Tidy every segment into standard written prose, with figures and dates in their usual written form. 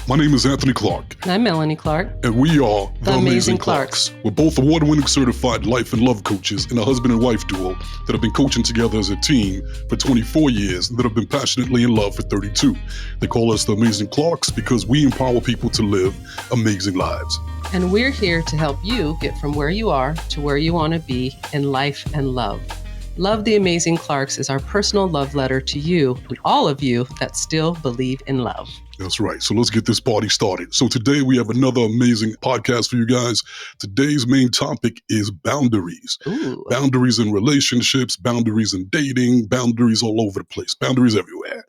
My name is Anthony Clark. And I'm Melanie Clark. And we are The Amazing Clarks. We're both award-winning certified life and love coaches and a husband and wife duo that have been coaching together as a team for 24 years and that have been passionately in love for 32. They call us the Amazing Clarks because we empower people to live amazing lives. And we're here to help you get from where you are to where you want to be in life and love. Love the Amazing Clarks is our personal love letter to you and all of you that still believe in love. That's right. So let's get this party started. So today we have another amazing podcast for you guys. Today's main topic is boundaries. Ooh. Boundaries in relationships, boundaries in dating, boundaries all over the place, boundaries everywhere.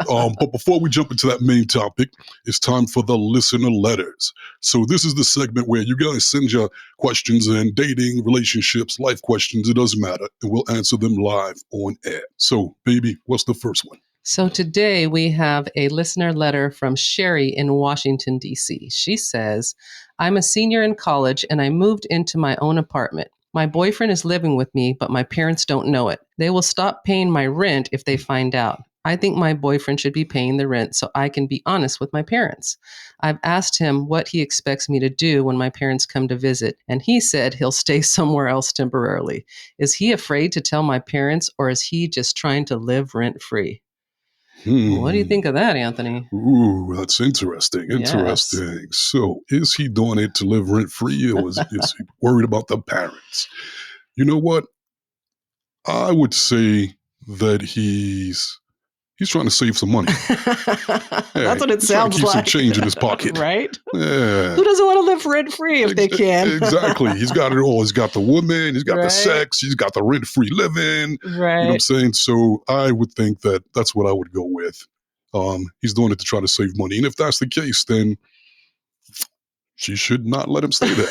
But before we jump into that main topic, it's time for the listener letters. So this is the segment where you guys send your questions in dating, relationships, life questions. It doesn't matter. And we'll answer them live on air. So, baby, what's the first one? So today we have a listener letter from Sherry in Washington, D.C. She says, I'm a senior in college and I moved into my own apartment. My boyfriend is living with me, but my parents don't know it. They will stop paying my rent if they find out. I think my boyfriend should be paying the rent so I can be honest with my parents. I've asked him what he expects me to do when my parents come to visit, and he said he'll stay somewhere else temporarily. Is he afraid to tell my parents, or is he just trying to live rent-free? What do you think of that, Anthony? Ooh, that's interesting. Interesting. Yes. So is he doing it to live rent-free or is he worried about the parents? You know what? I would say that he's trying to save some money. That's what it sounds like. Keep some change in his pocket. Right? Yeah. Who doesn't want to live rent-free if they can? Exactly. He's got it all. He's got the woman, he's got Right. the sex, he's got the rent-free living. Right. You know what I'm saying? So I would think that that's what I would go with. He's doing it to try to save money. And if that's the case, then she should not let him stay there.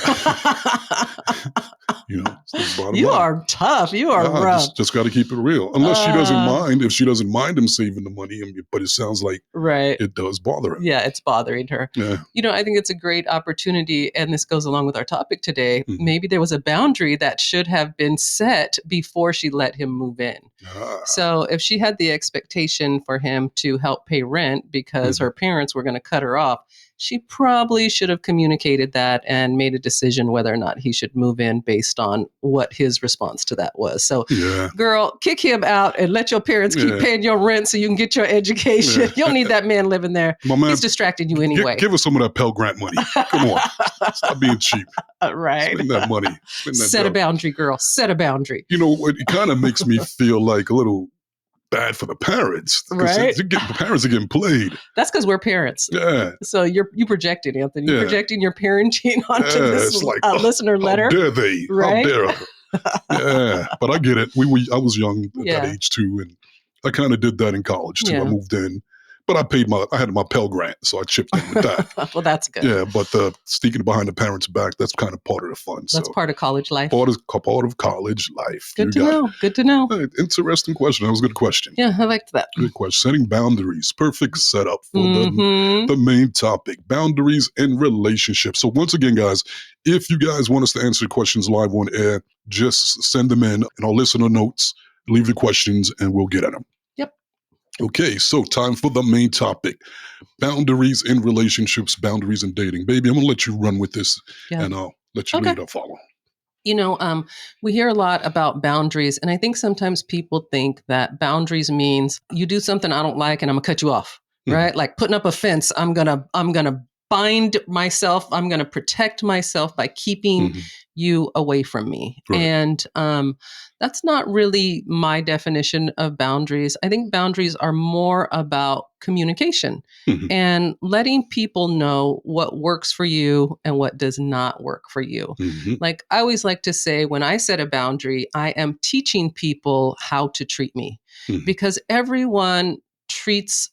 You know, you are tough. You are rough. Just got to keep it real. Unless she doesn't mind. If she doesn't mind him saving the money, but it sounds like it does bother her. Yeah, it's bothering her. Yeah. You know, I think it's a great opportunity, and this goes along with our topic today. Mm-hmm. Maybe there was a boundary that should have been set before she let him move in. So if she had the expectation for him to help pay rent because her parents were going to cut her off, she probably should have communicated that and made a decision whether or not he should move in based on what his response to that was. So, girl, kick him out and let your parents keep paying your rent so you can get your education. You don't need that man living there. He's distracting you anyway. Give us some of that Pell Grant money. Come on. Stop being cheap. Right. Spend that money. Set a boundary, girl. Set a boundary. You know, it kind of makes me feel like a little bad for the parents. Right. The parents are getting played. That's because we're parents. Yeah. So you projected, Anthony. You're projecting your parenting onto this listener letter. How dare they? Right? How dare her? Yeah. But I get it. I was young at that age too. And I kind of did that in college too. I moved in. But I had my Pell Grant, so I chipped in with that. Well, that's good. Yeah, but sneaking behind the parents' back, that's kind of part of the fun. That's part of college life. Part of college life. Good to know. Good to know. Interesting question. That was a good question. Yeah, I liked that. Good question. Setting boundaries. Perfect setup for the main topic. Boundaries in relationships. So once again, guys, if you guys want us to answer questions live on air, just send them in our listener notes. Leave the questions and we'll get at them. Okay, so time for the main topic. Boundaries in relationships, boundaries in dating. Baby, I'm going to let you run with this and I'll let you lead or follow. You know, we hear a lot about boundaries, and I think sometimes people think that boundaries means you do something I don't like and I'm going to cut you off, right? Like putting up a fence, I'm going to bind myself, I'm going to protect myself by keeping you away from me. Right. And that's not really my definition of boundaries. I think boundaries are more about communication and letting people know what works for you and what does not work for you. Like I always like to say, when I set a boundary, I am teaching people how to treat me because everyone treats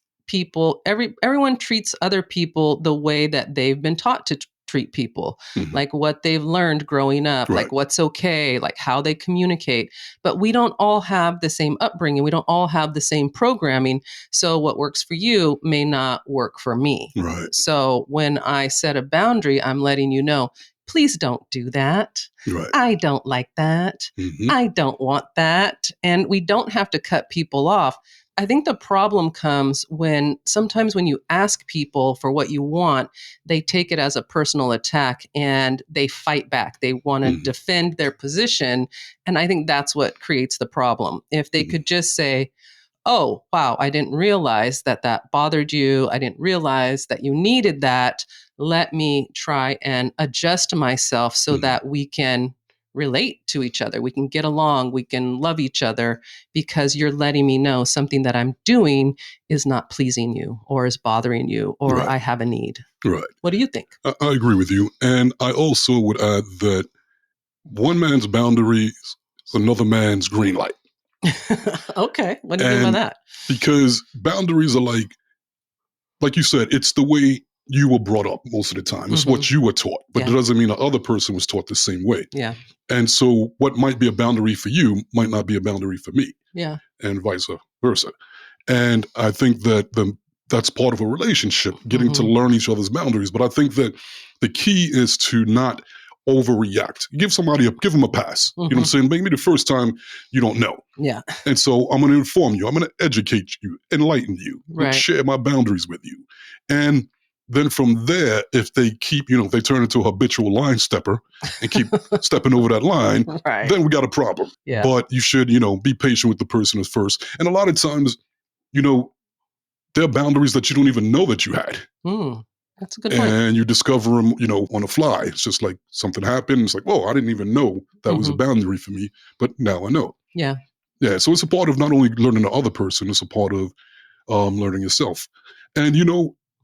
everyone treats other people the way that they've been taught to treat people, like what they've learned growing up, like what's okay, like how they communicate. But we don't all have the same upbringing. We don't all have the same programming. So what works for you may not work for me. Right. So when I set a boundary, I'm letting you know, please don't do that. Right. I don't like that. I don't want that. And we don't have to cut people off. I think the problem comes when sometimes when you ask people for what you want, they take it as a personal attack and they fight back. They want to defend their position. And I think that's what creates the problem. If they could just say, oh, wow, I didn't realize that that bothered you. I didn't realize that you needed that. Let me try and adjust myself so that we can relate to each other. We can get along. We can love each other because you're letting me know something that I'm doing is not pleasing you or is bothering you or Right. I have a need. Right. What do you think? I agree with you. And I also would add that one man's boundary is another man's green light. Okay. What do you mean by that? Because boundaries are like you said, it's the way you were brought up most of the time. It's what you were taught, but it doesn't mean the other person was taught the same way. Yeah. And so what might be a boundary for you might not be a boundary for me. Yeah. And vice versa. And I think that that's part of a relationship, getting to learn each other's boundaries. But I think that the key is to not overreact. Give them a pass. You know what I'm saying? Maybe the first time you don't know. Yeah. And so I'm going to inform you. I'm going to educate you, enlighten you, share my boundaries with you. And then from there, if they keep, if they turn into a habitual line stepper and keep stepping over that line, then we got a problem. Yeah. But you should, be patient with the person at first. And a lot of times, there are boundaries that you don't even know that you had. That's a good point. And you discover them, on the fly. It's just like something happened. It's like, oh, I didn't even know that was a boundary for me, but now I know. Yeah. Yeah. So it's a part of not only learning the other person, it's a part of learning yourself. And,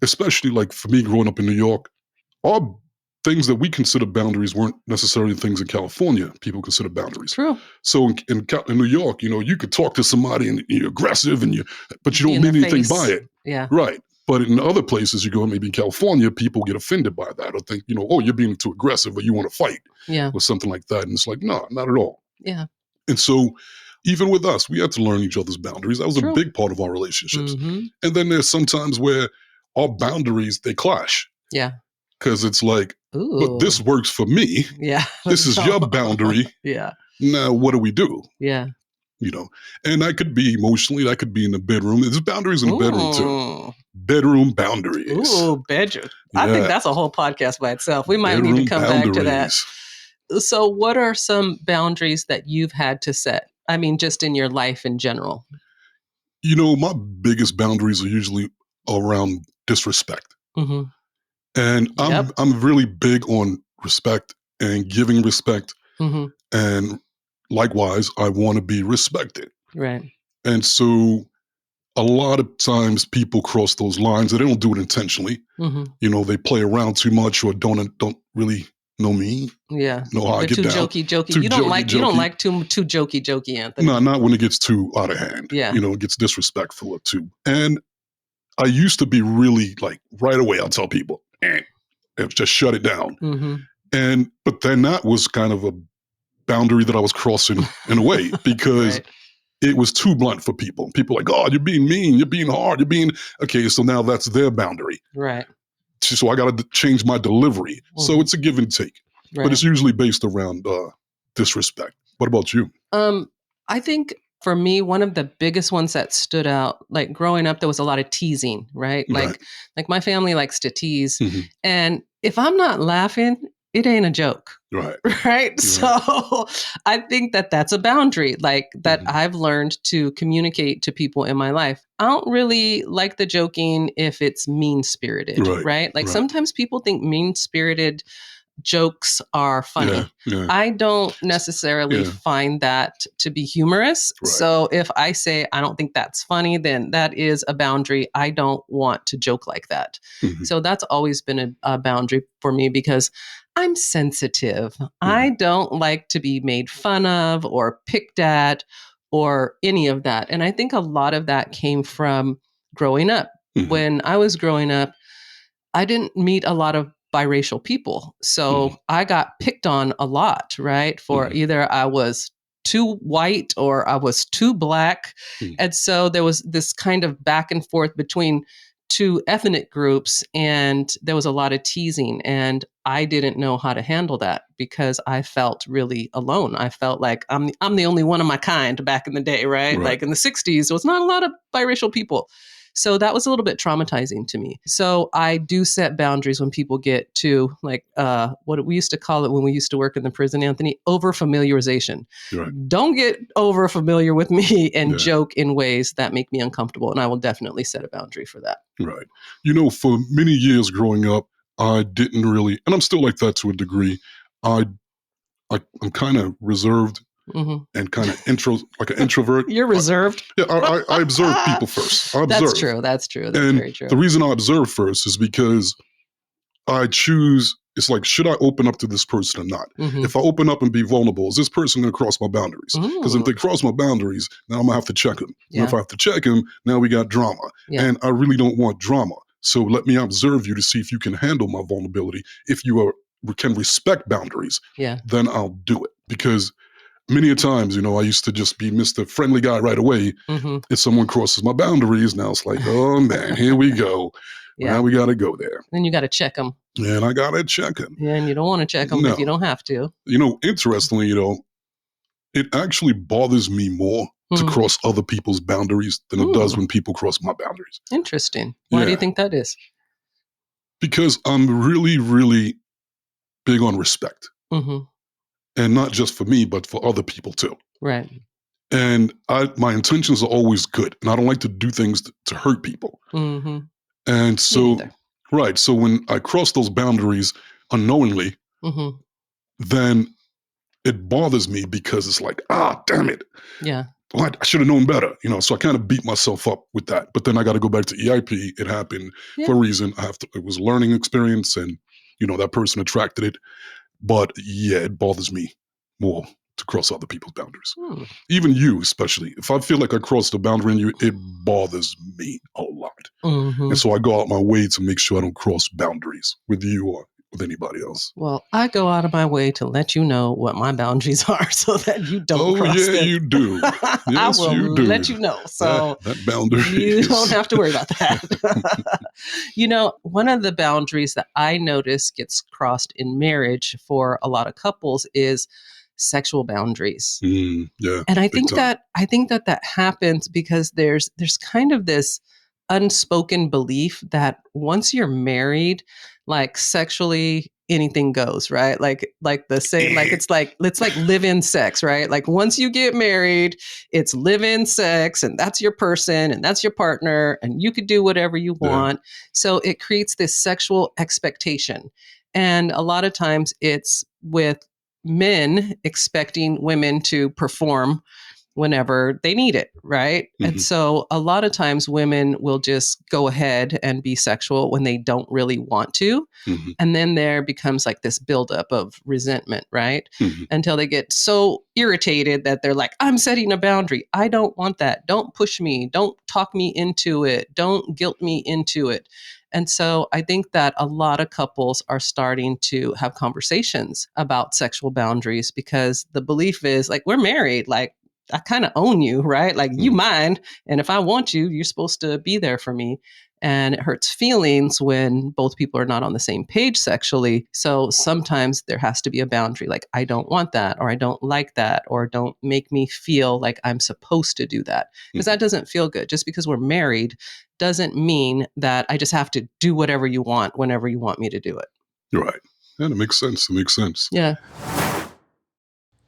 especially like for me growing up in New York, all things that we consider boundaries weren't necessarily things in California people consider boundaries. True. So in New York, you could talk to somebody and you're aggressive but you don't mean anything by it. Yeah. Right. But in other places you go, maybe in California, people get offended by that or think, oh, you're being too aggressive or you want to fight or something like that. And it's like, no, not at all. Yeah. And so even with us, we had to learn each other's boundaries. That was a big part of our relationships. And then there's sometimes where our boundaries, they clash. Yeah. Because it's like, but this works for me. Yeah. This is your boundary. Yeah. Now, what do we do? Yeah. And that could be emotionally, that could be in the bedroom. There's boundaries in the bedroom too. Bedroom boundaries. Ooh, bedroom. Yeah. I think that's a whole podcast by itself. We might need to come back to that. So what are some boundaries that you've had to set? I mean, just in your life in general. My biggest boundaries are usually around disrespect. And I'm really big on respect and giving respect. And likewise, I want to be respected. Right. And so a lot of times people cross those lines and they don't do it intentionally. They play around too much or don't really know me. Yeah. Know how I get too down. Jokey. You don't like too jokey, Anthony. No, not when it gets too out of hand. Yeah. It gets disrespectful too. And I used to be really like right away, I'll tell people, just shut it down. But then that was kind of a boundary that I was crossing in a way because it was too blunt for people. People like, oh, you're being mean, you're being hard, okay, so now that's their boundary. Right. So I got to change my delivery. So it's a give and take. Right. But it's usually based around disrespect. What about you? I think for me, one of the biggest ones that stood out, like growing up, there was a lot of teasing, right? Like my family likes to tease. And if I'm not laughing, it ain't a joke. Right. Right. So I think that that's a boundary, like that I've learned to communicate to people in my life. I don't really like the joking if it's mean-spirited, right? Like sometimes people think mean-spirited jokes are funny. I don't necessarily find that to be humorous. So if I say I don't think that's funny, then that is a boundary. I don't want to joke like that. So that's always been a boundary for me because I'm sensitive. I don't like to be made fun of or picked at or any of that. And I think a lot of that came from growing up. When I was growing up, I didn't meet a lot of biracial people. So I got picked on a lot, right? For either I was too white or I was too black. And so there was this kind of back and forth between to ethnic groups, and there was a lot of teasing, and I didn't know how to handle that because I felt really alone. I felt like I'm the only one of my kind back in the day, right? Like in the 60s, there was not a lot of biracial people. So that was a little bit traumatizing to me. So I do set boundaries when people get to like what we used to call it when we used to work in the prison, Anthony, over familiarization. Right. Don't get over familiar with me and Yeah. joke in ways that make me uncomfortable. And I will definitely set a boundary for that. Right. For many years growing up, I didn't really, and I'm still like that to a degree. I'm kind of reserved and kind of like an introvert. You're reserved. I observe people first. I observe. That's true. That's true. That's and very true. The reason I observe first is because I choose, it's like, should I open up to this person or not? If I open up and be vulnerable, is this person going to cross my boundaries? Because if they cross my boundaries, then I'm going to have to check them. Yeah. And if I have to check them, now we got drama. Yeah. And I really don't want drama. So let me observe you to see if you can handle my vulnerability. If you can respect boundaries, then I'll do it. Because many a times, I used to just be Mr. Friendly Guy right away. If someone crosses my boundaries, now it's like, oh man, here we go. Yeah. Now we got to go there. Then you got to check them. And I got to check them. Yeah, and you don't want to check them if you don't have to. Interestingly, it actually bothers me more to cross other people's boundaries than it does when people cross my boundaries. Interesting. Why do you think that is? Because I'm really, really big on respect. And not just for me, but for other people too. Right. And my intentions are always good. And I don't like to do things to hurt people. And so, right. So when I cross those boundaries unknowingly, then it bothers me because it's like, damn it. Yeah. Well, I should have known better, so I kind of beat myself up with that. But then I got to go back to EIP. It happened for a reason. It was a learning experience and, that person attracted it. But yeah, it bothers me more to cross other people's boundaries. Even you, especially. If I feel like I crossed a boundary in you, it bothers me a lot. And so I go out my way to make sure I don't cross boundaries with you or with anybody else. Well, I go out of my way to let you know what my boundaries are so that you don't cross them. You do. Yes, I will you do. let you know. So that boundary. You don't have to worry about that. One of the boundaries that I notice gets crossed in marriage for a lot of couples is sexual boundaries. Yeah. And I think that happens because there's kind of this unspoken belief that once you're married, like sexually anything goes, right? Like the same, like it's like live-in sex, right? Like once you get married, it's live-in sex and that's your person and that's your partner and you could do whatever you want. So it creates this sexual expectation. And a lot of times it's with men expecting women to perform whenever they need it, right? And so a lot of times women will just go ahead and be sexual when they don't really want to. And then there becomes like this buildup of resentment, right? Until they get so irritated that they're like, I'm setting a boundary. I don't want that. Don't push me. Don't talk me into it. Don't guilt me into it. And so I think that a lot of couples are starting to have conversations about sexual boundaries because the belief is like, we're married, like I kind of own you, right? Like you mine. And if I want you, you're supposed to be there for me. And it hurts feelings when both people are not on the same page sexually. So sometimes there has to be a boundary, like I don't want that, or I don't like that, or don't make me feel like I'm supposed to do that. Because that doesn't feel good. Just because we're married doesn't mean that I just have to do whatever you want whenever you want me to do it. Right. And it makes sense. It makes sense. Yeah.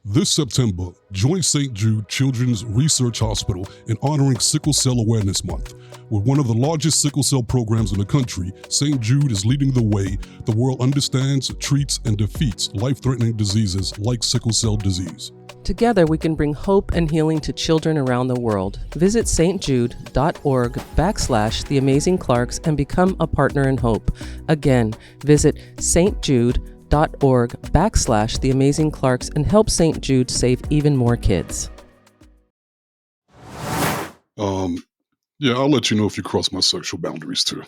This September, join St. Jude Children's Research Hospital in honoring Sickle Cell Awareness Month. With one of the largest sickle cell programs in the country, St. Jude is leading the way. The world understands, treats, and defeats life-threatening diseases like sickle cell disease. Together, we can bring hope and healing to children around the world. Visit stjude.org/The Amazing Clarks and become a partner in hope. Again, visit stjude.org/The Amazing Clarks and help St. Jude save even more kids. Yeah, I'll let you know if you cross my sexual boundaries too.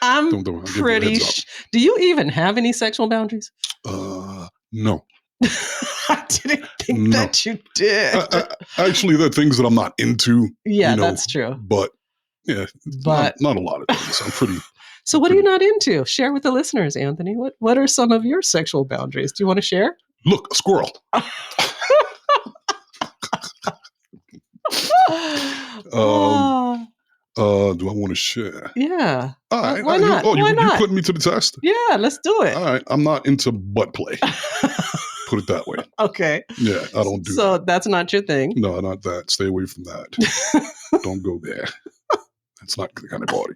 I'm pretty do you even have any sexual boundaries? No. I didn't think that you did. Actually, there are things that I'm not into. Yeah, that's true. But Yeah, But not a lot of things. I'm pretty. So what are you not into? Share with the listeners, Anthony. What are some of your sexual boundaries? Do you want to share? Look, a squirrel. Do I want to share? Yeah. All right. Why not? Why You not? putting me to the test? Yeah, let's do it. All right. I'm not into butt play. Put it that way. Okay. Yeah, I don't do that. So that's not your thing. No, not that. Stay away from that. Don't go there. That's not the kind of party.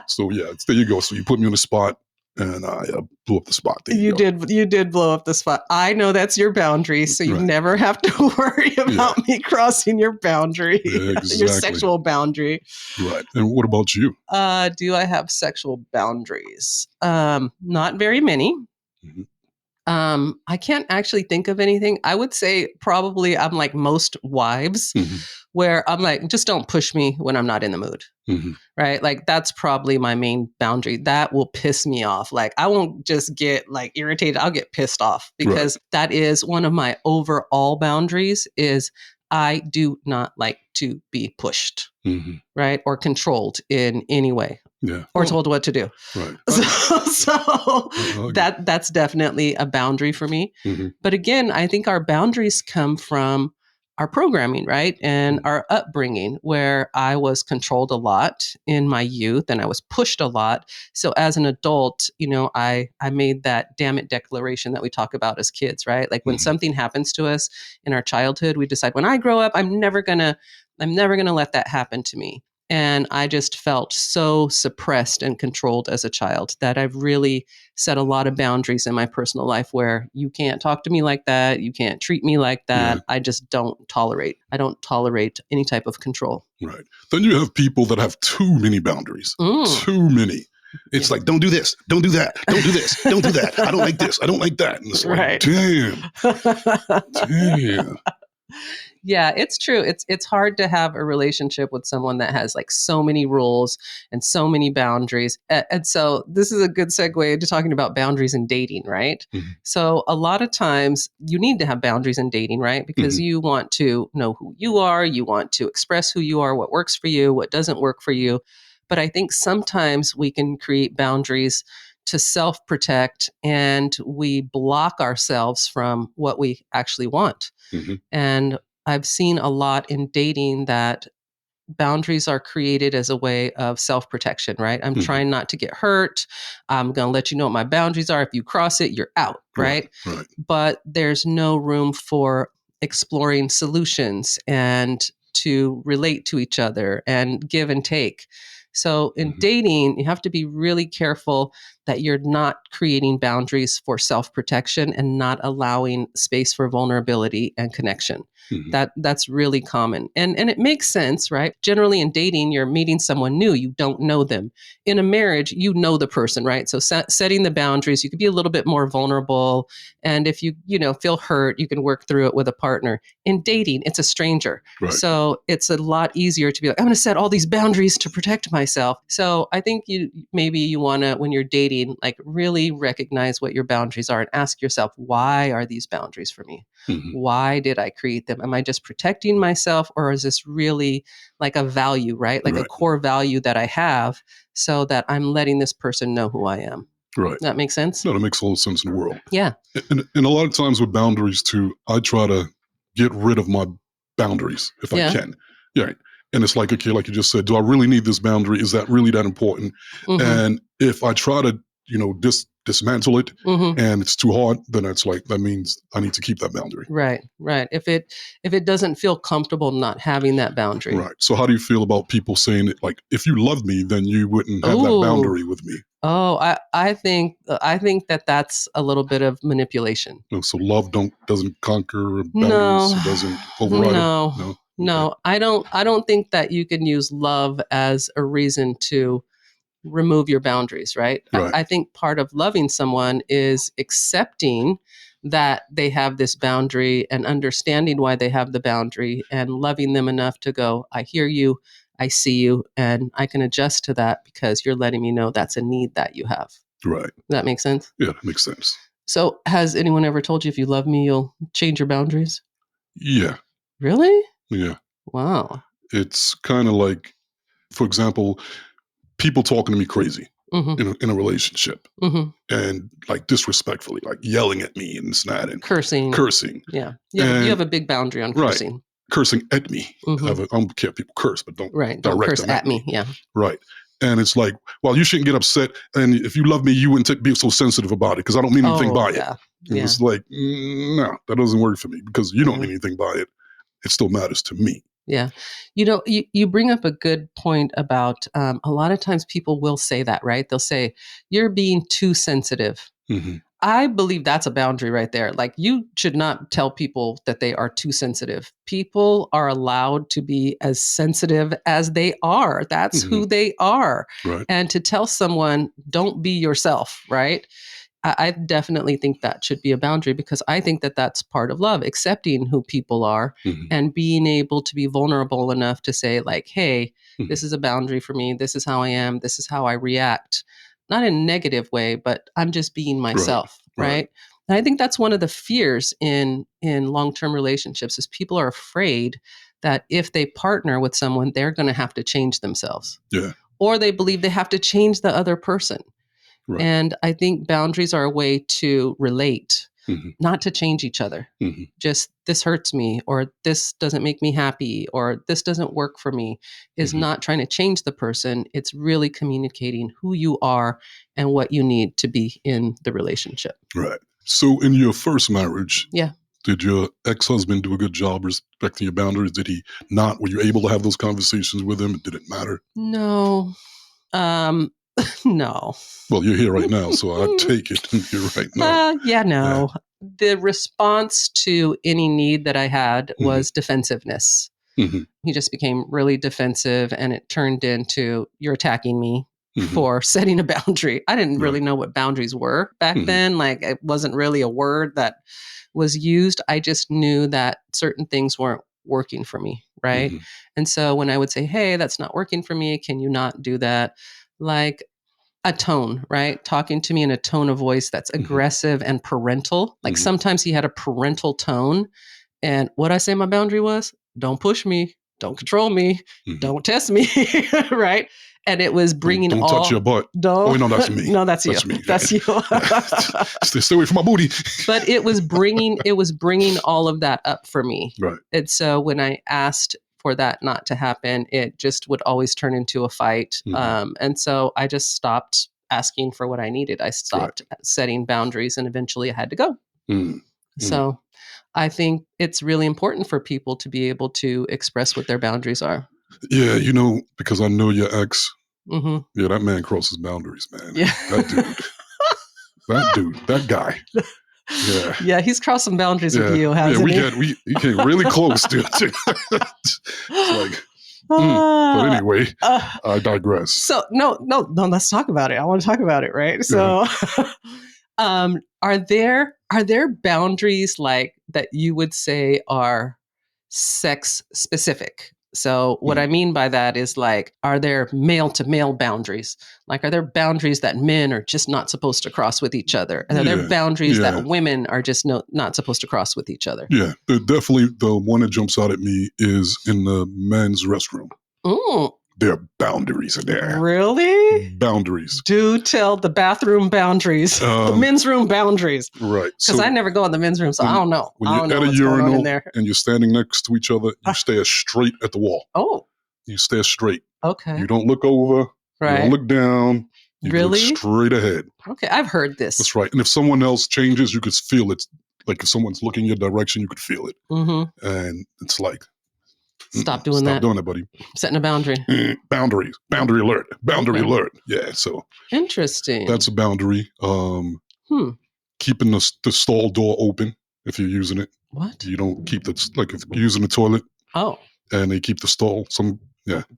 So yeah, there you go. So you put me on the spot, and I blew up the spot. There you go. You did blow up the spot. I know that's your boundary, so you Right. never have to worry about me crossing your boundary, Yeah, exactly. your sexual boundary. Right. And what about you? Do I have sexual boundaries? Not very many. Mm-hmm. I can't actually think of anything. I would say probably I'm like most wives, where I'm like, just don't push me when I'm not in the mood. Right? Like that's probably my main boundary. That will piss me off. Like I won't just get like irritated. I'll get pissed off because that is one of my overall boundaries is I do not like to be pushed, right? Or controlled in any way. Yeah. Or told what to do. Right. So that's definitely a boundary for me. But again, I think our boundaries come from our programming, right? And our upbringing, where I was controlled a lot in my youth and I was pushed a lot. So as an adult, I made that damn it declaration that we talk about as kids, right? Like when something happens to us in our childhood, we decide when I grow up, I'm never gonna let that happen to me. And I just felt so suppressed and controlled as a child that I've really set a lot of boundaries in my personal life where you can't talk to me like that. You can't treat me like that. I just don't tolerate any type of control. Right. Then you have people that have too many boundaries. Too many. It's like, don't do this, don't do that, don't do this, don't do that. I don't like this, I don't like that. And it's like, damn. Yeah, it's true. It's hard to have a relationship with someone that has like so many rules and so many boundaries. And so this is a good segue into talking about boundaries in dating, right? So a lot of times you need to have boundaries in dating, right? Because you want to know who you are, you want to express who you are, what works for you, what doesn't work for you. But I think sometimes we can create boundaries to self-protect and we block ourselves from what we actually want. And I've seen a lot in dating that boundaries are created as a way of self-protection, right? I'm trying not to get hurt. I'm going to let you know what my boundaries are. If you cross it, you're out, right? But there's no room for exploring solutions and to relate to each other and give and take. So in dating, you have to be really careful that you're not creating boundaries for self-protection and not allowing space for vulnerability and connection. That's really common. And it makes sense, right? Generally in dating, you're meeting someone new, you don't know them. In a marriage, you know the person, right? So setting the boundaries, you could be a little bit more vulnerable. And if you feel hurt, you can work through it with a partner. In dating, it's a stranger. So it's a lot easier to be like, I'm going to set all these boundaries to protect myself. So I think you want to, when you're dating, like really recognize what your boundaries are and ask yourself, why are these boundaries for me? Why did I create them? Am I just protecting myself, or is this really like a value, right? Like a core value that I have so that I'm letting this person know who I am. Right. That makes sense? No, that makes all the sense in the world. Yeah. And a lot of times with boundaries too, I try to get rid of my boundaries if I can. Yeah. And it's like, okay, like you just said, do I really need this boundary? Is that really that important? And if I try to, dismantle it and it's too hard, then it's like, that means I need to keep that boundary. Right. If it doesn't feel comfortable not having that boundary. Right. So how do you feel about people saying it like, if you loved me, then you wouldn't have that boundary with me? Oh, I think that that's a little bit of manipulation. So love doesn't conquer boundaries. It doesn't override them? No. I don't think that you can use love as a reason to remove your boundaries, right? I think part of loving someone is accepting that they have this boundary and understanding why they have the boundary and loving them enough to go, I hear you, I see you, and I can adjust to that because you're letting me know that's a need that you have. Right. Does that make sense? Yeah, that makes sense. So has anyone ever told you if you love me, you'll change your boundaries? Yeah. Really? Yeah. Wow. It's kind of like for example, people talking to me crazy in a relationship and like disrespectfully, like yelling at me and this and that and cursing. Yeah. You have a big boundary on cursing. Right. Cursing at me. I don't care if people curse, but don't don't direct curse them at me. Yeah. Right. And it's like, well, you shouldn't get upset. And if you love me, you wouldn't be so sensitive about it because I don't mean anything by it. And it's like, no, that doesn't work for me because you don't mean anything by it. It still matters to me. Yeah. You bring up a good point about a lot of times people will say that, right? They'll say, you're being too sensitive. I believe that's a boundary right there. Like, you should not tell people that they are too sensitive. People are allowed to be as sensitive as they are. That's who they are. Right. And to tell someone, don't be yourself, right? I definitely think that should be a boundary because I think that that's part of love, accepting who people are and being able to be vulnerable enough to say like, hey, this is a boundary for me. This is how I am. This is how I react. Not in a negative way, but I'm just being myself. Right. And I think that's one of the fears in long-term relationships is people are afraid that if they partner with someone, they're going to have to change themselves. Yeah. Or they believe they have to change the other person. Right. And I think boundaries are a way to relate, not to change each other. Just this hurts me, or this doesn't make me happy, or this doesn't work for me, is not trying to change the person. It's really communicating who you are and what you need to be in the relationship. Right. So in your first marriage, yeah, did your ex-husband do a good job respecting your boundaries? Did he not? Were you able to have those conversations with him? Did it matter? No. No. Well, you're here right now, so I take it you're right now. No. Yeah. The response to any need that I had was defensiveness. He just became really defensive, and it turned into, you're attacking me for setting a boundary. I didn't really know what boundaries were back then. Like, it wasn't really a word that was used. I just knew that certain things weren't working for me, right? And so when I would say, hey, that's not working for me, can you not do that? Like, a tone, right? Talking to me in a tone of voice that's aggressive and parental. Like, sometimes he had a parental tone. And what I say my boundary was, don't push me, don't control me, don't test me, right? And it was bringing don't touch your butt. Don't, oh, no, that's me. No, that's you. That's me. That's you. Stay away from my booty. But it was bringing all of that up for me. Right. And so when I asked for that not to happen, it just would always turn into a fight. And so I just stopped asking for what I needed. I stopped setting boundaries, and eventually I had to go. So I think it's really important for people to be able to express what their boundaries are. Yeah, because I know your ex. Yeah, that man crosses boundaries, man. Yeah. That guy. Yeah. Yeah, he's crossed some boundaries with you, hasn't he? We came really close, dude. It's like, but anyway, I digress. So no, let's talk about it. I want to talk about it, right? So are there boundaries like that you would say are sex specific? So what I mean by that is, like, are there male to male boundaries? Like, are there boundaries that men are just not supposed to cross with each other? And are there boundaries that women are just not supposed to cross with each other? Yeah, definitely the one that jumps out at me is in the men's restroom. There are boundaries in there. Really? Boundaries. Do tell the bathroom boundaries, the men's room boundaries. Right. Because I never go in the men's room, so I don't know. When you're at a urinal and you're standing next to each other, you stare straight at the wall. Oh. You stare straight. Okay. You don't look over. Right. You don't look down. You look straight ahead. Okay, I've heard this. That's right. And if someone else changes, you could feel it. Like, if someone's looking your direction, you could feel it. And it's like, Stop doing that. Stop doing that, buddy. Setting a boundary. Boundaries. Boundary alert. Boundary alert. Yeah, so. Interesting. That's a boundary. Keeping the stall door open if you're using it. What? You don't keep if you're using the toilet. Oh. And they keep the stall.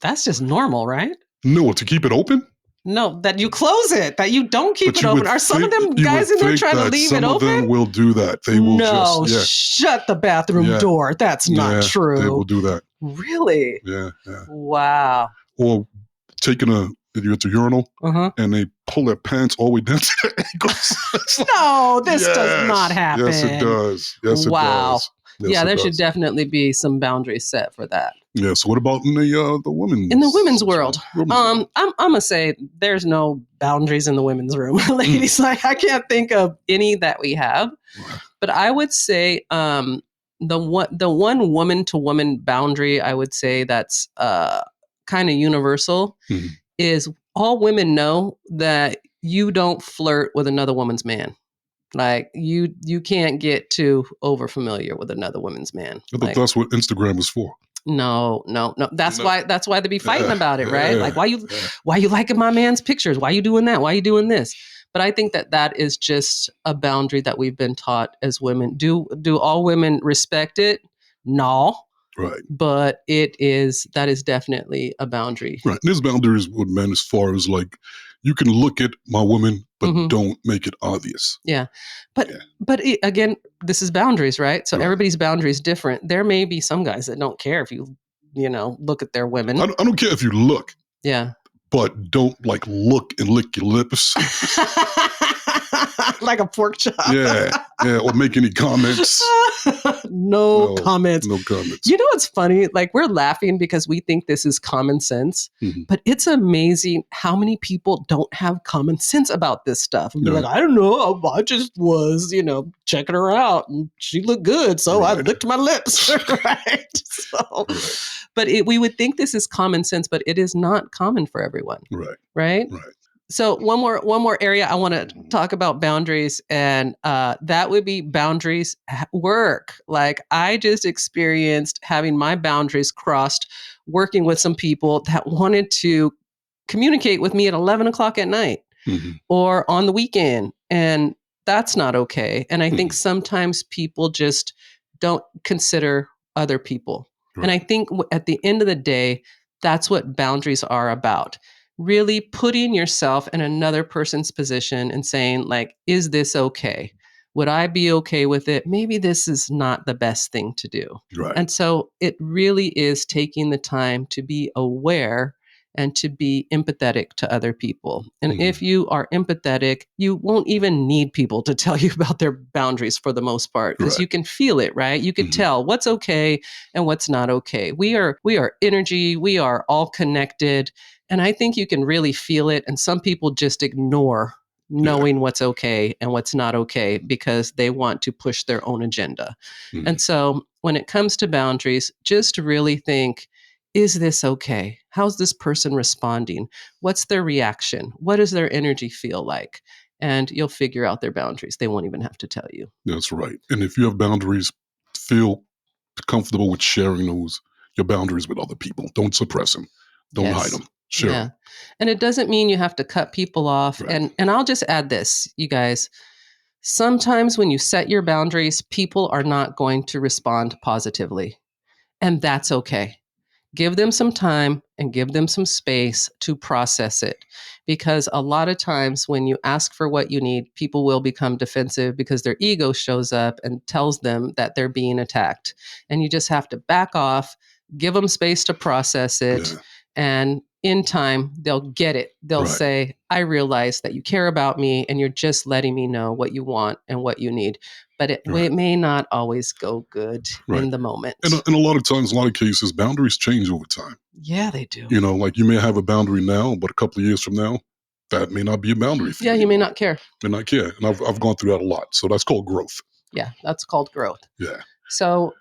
That's just normal, right? No, to keep it open? No, that you close it, that you don't keep it open. Are some of them guys in there trying to leave it open? Some of them will do that. They will shut the bathroom door. That's not true. They will do that. Really? Yeah. Wow. Or taking you're at the urinal and they pull their pants all the way down to their ankles. No, this does not happen. Yes, it does. Yes, it does. Yes, there should definitely be some boundaries set for that. Yeah. So what about in the women's? In the women's world, I'm gonna say there's no boundaries in the women's room, ladies. Like I can't think of any that we have, but I would say the one woman to woman boundary I would say that's kind of universal is all women know that you don't flirt with another woman's man. Like you can't get too over familiar with another woman's man. I thought that's what Instagram is for. No. That's why they be fighting about it, right? Like why you liking my man's pictures? Why you doing that? Why you doing this? But I think that is just a boundary that we've been taught as women. Do all women respect it? No. Right. But that is definitely a boundary. Right. There's boundaries with men as far as like you can look at my woman, but don't make it obvious. Yeah. But again, this is boundaries, right? So everybody's boundary is different. There may be some guys that don't care if you look at their women. I don't care if you look. Yeah. But don't like look and lick your lips. Like a pork chop. Yeah. Or make any comments. No comments. No comments. You know what's funny? Like we're laughing because we think this is common sense, but it's amazing how many people don't have common sense about this stuff. And be like, I don't know. I just was, checking her out and she looked good. So I licked my lips. Right. So, but we would think this is common sense, but it is not common for everyone. Right. So one more area I want to talk about boundaries, and that would be boundaries at work. Like I just experienced having my boundaries crossed working with some people that wanted to communicate with me at 11 o'clock at night or on the weekend. And that's not okay. And I think sometimes people just don't consider other people. And I think at the end of the day, that's what boundaries are about. Really putting yourself in another person's position and saying, like, is this okay? Would I be okay with it? Maybe this is not the best thing to do. And so it really is taking the time to be aware and to be empathetic to other people. And if you are empathetic, you won't even need people to tell you about their boundaries for the most part, because you can feel it, right? You can tell what's okay and what's not okay. We are energy. We are all connected. And I think you can really feel it. And some people just ignore knowing what's okay and what's not okay because they want to push their own agenda. And so when it comes to boundaries, just really think, is this okay? How's this person responding? What's their reaction? What does their energy feel like? And you'll figure out their boundaries. They won't even have to tell you. That's right. And if you have boundaries, feel comfortable with sharing your boundaries with other people. Don't suppress them. Don't hide them. Sure. Yeah. And it doesn't mean you have to cut people off. And I'll just add this, you guys. Sometimes when you set your boundaries, people are not going to respond positively. And that's okay. Give them some time and give them some space to process it. Because a lot of times when you ask for what you need, people will become defensive because their ego shows up and tells them that they're being attacked. And you just have to back off, give them space to process it. And in time, they'll get it. They'll say, I realize that you care about me and you're just letting me know what you want and what you need. But it may not always go good in the moment. And a lot of times, a lot of cases, boundaries change over time. Yeah, they do. Like you may have a boundary now, but a couple of years from now, that may not be a boundary for you. Yeah, you may not care. May not care. And I've gone through that a lot. So that's called growth. Yeah, that's called growth. Yeah. So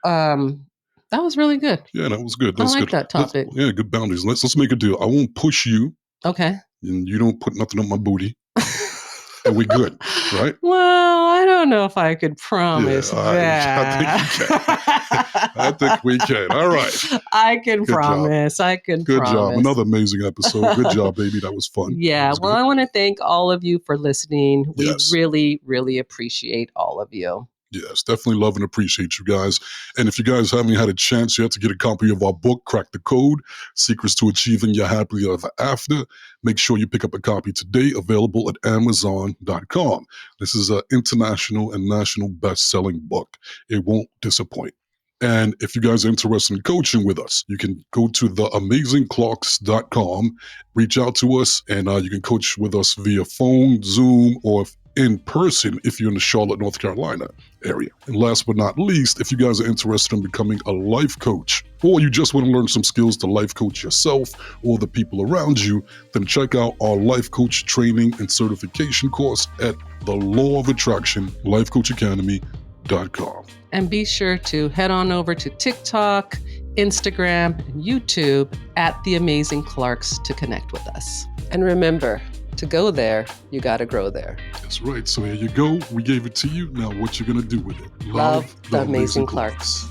that was really good. Yeah, that was good. I like that topic. Good boundaries. Let's make a deal. I won't push you. Okay. And you don't put nothing on my booty. And we're good, right? Well, I don't know if I could promise that. I think we can. All right. I can promise. I can Good promise. job. Another amazing episode. Good job, baby. That was fun. Yeah. Well, I want to thank all of you for listening. We really, really appreciate all of you. Yes, definitely love and appreciate you guys. And if you guys haven't had a chance yet to get a copy of our book, Crack the Code, Secrets to Achieving Your Happily Ever After, make sure you pick up a copy today, available at Amazon.com. This is an international and national best-selling book. It won't disappoint. And if you guys are interested in coaching with us, you can go to theamazingclarks.com, reach out to us, and you can coach with us via phone, Zoom, or in person if you're in the Charlotte, North Carolina area. And last but not least, if you guys are interested in becoming a life coach, or you just want to learn some skills to life coach yourself or the people around you, then check out our life coach training and certification course at the Law of Attraction Life Coach Academy.com. And be sure to head on over to TikTok, Instagram, and YouTube at The Amazing Clarks to connect with us. And remember, to go there, you got to grow there. That's right. So here you go. We gave it to you. Now what you going to do with it? Love the Amazing Clarks.